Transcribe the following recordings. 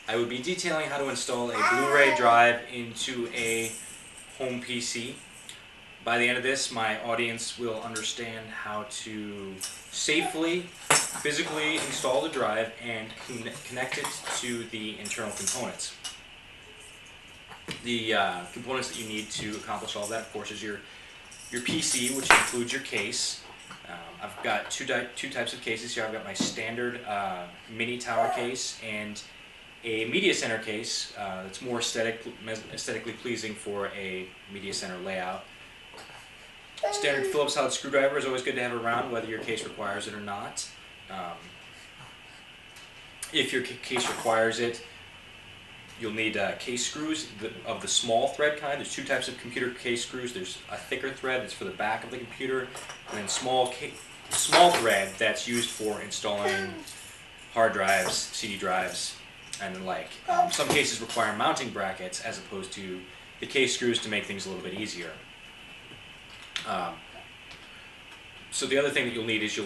I would be detailing how to install a Blu-ray drive into a home PC. By the end of this, my audience will understand how to safely, physically install the drive and connect it to the internal components. The components that you need to accomplish all that, of course, is your PC, which includes your case. I've got two types of cases here. I've got my standard mini tower case and a media center case that's more aesthetically pleasing for a media center layout. Standard Phillips head screwdriver is always good to have around, whether your case requires it or not. If your case requires it, you'll need case screws of the small thread kind. There's two types of computer case screws. There's a thicker thread that's for the back of the computer, and then small thread that's used for installing hard drives, CD drives, and the like. Some cases require mounting brackets as opposed to the case screws to make things a little bit easier. So the other thing that you'll need is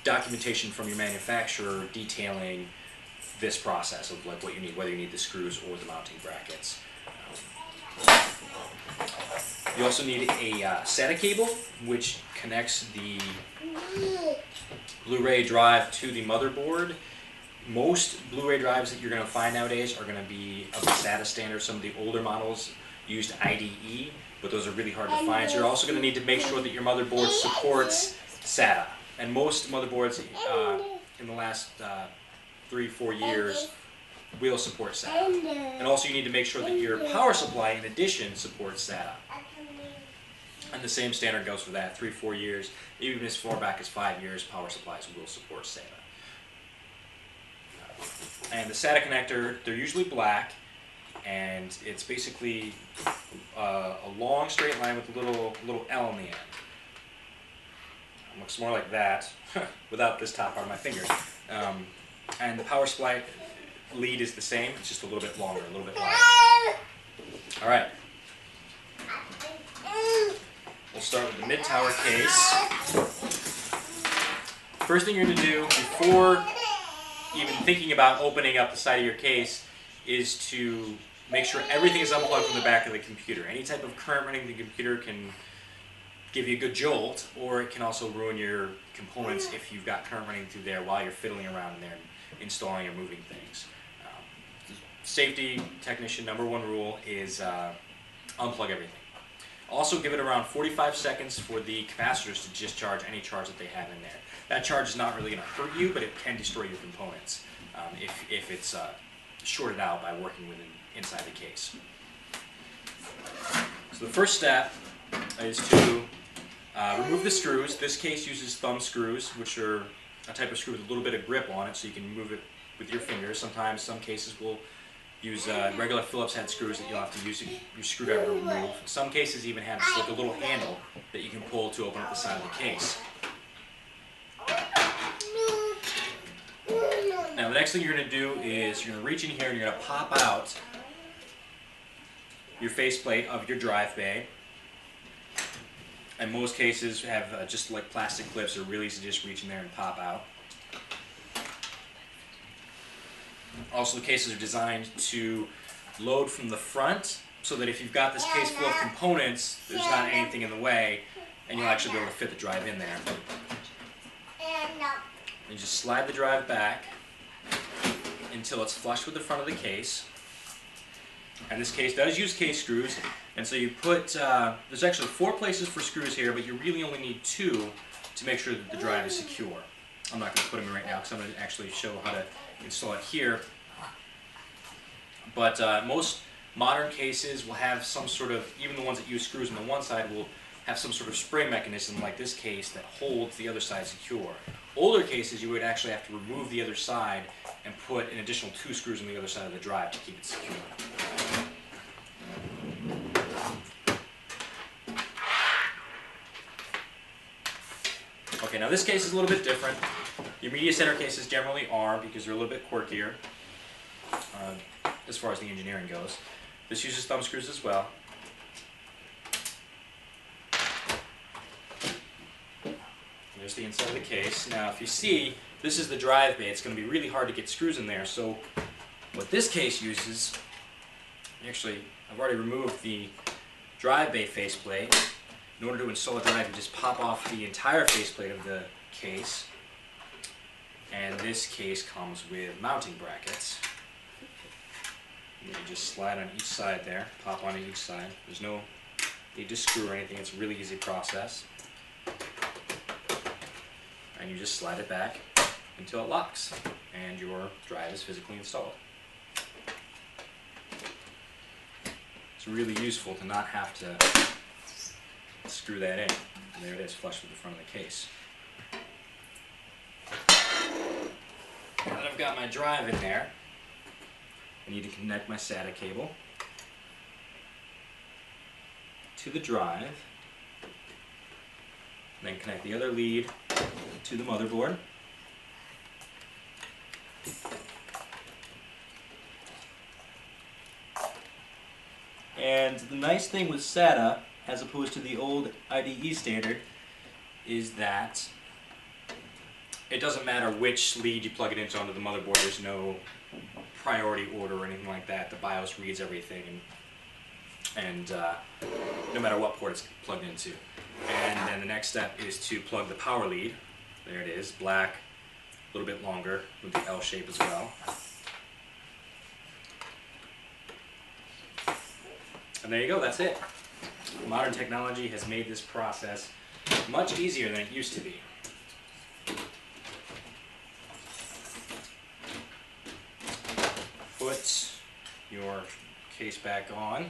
documentation from your manufacturer detailing this process of like what you need, whether you need the screws or the mounting brackets. You also need a SATA cable, which connects the Blu-ray drive to the motherboard. Most Blu-ray drives that you're going to find nowadays are going to be of the SATA standard. Some of the older models used IDE, but those are really hard to find. So you're also going to need to make sure that your motherboard supports SATA. And most motherboards in the last 3-4 years will support SATA. And also you need to make sure that your power supply in addition supports SATA. And the same standard goes for that, 3-4 years, even as far back as 5 years, power supplies will support SATA. And the SATA connector, they're usually black, and it's basically a long straight line with a little L in the end. It looks more like that without this top part of my finger. And the power supply lead is the same, it's just a little bit longer, a little bit wider. Alright. We'll start with the mid-tower case. First thing you're going to do before even thinking about opening up the side of your case is to make sure everything is unplugged from the back of the computer. Any type of current running the computer can give you a good jolt, or it can also ruin your components if you've got current running through there while you're fiddling around in there and installing or moving things. Safety technician #1 rule is unplug everything. Also give it around 45 seconds for the capacitors to discharge any charge that they have in there. That charge is not really going to hurt you, but it can destroy your components if it's shorted out by working with inside the case. So the first step is to remove the screws. This case uses thumb screws, which are a type of screw with a little bit of grip on it, so you can move it with your fingers. Sometimes some cases will use regular Phillips head screws that you'll have to use your screwdriver to remove. Some cases even have just like a little handle that you can pull to open up the side of the case. Now the next thing you're going to do is you're going to reach in here and you're going to pop out your faceplate of your drive bay. And most cases have just like plastic clips, are really easy to just reach in there and pop out. Also, the cases are designed to load from the front, so that if you've got this case full of components, there's not anything in the way, and you'll actually be able to fit the drive in there. And just slide the drive back until it's flush with the front of the case. And this case does use case screws, and so you put, there's actually 4 places for screws here, but you really only need 2 to make sure that the drive is secure. I'm not going to put them in right now because I'm going to actually show how to install it here. But most modern cases will have some sort of, even the ones that use screws on the one side will have some sort of spring mechanism like this case that holds the other side secure. Older cases you would actually have to remove the other side and put an additional 2 screws on the other side of the drive to keep it secure. Okay, now this case is a little bit different. Your media center cases generally are, because they're a little bit quirkier as far as the engineering goes. This uses thumb screws as well. There's the inside of the case. Now if you see, This is the drive bay. It's going to be really hard to get screws in there. So what this case uses, actually I've already removed the drive bay faceplate. In order to install a drive, you just pop off the entire faceplate of the case. And this case comes with mounting brackets. You just slide on each side there, pop on each side. There's no need to screw or anything. It's a really easy process. And you just slide it back until it locks, and your drive is physically installed. It's really useful to not have to screw that in. And there it is, flush with the front of the case. Now that I've got my drive in there, I need to connect my SATA cable to the drive, then connect the other lead to the motherboard. And the nice thing with SATA, as opposed to the old IDE standard, is that it doesn't matter which lead you plug it into onto the motherboard. There's no priority order or anything like that. The BIOS reads everything, and no matter what port it's plugged into. And then the next step is to plug the power lead. There it is, black, a little bit longer, with the L shape as well. And there you go, that's it. Modern technology has made this process much easier than it used to be. Put your case back on.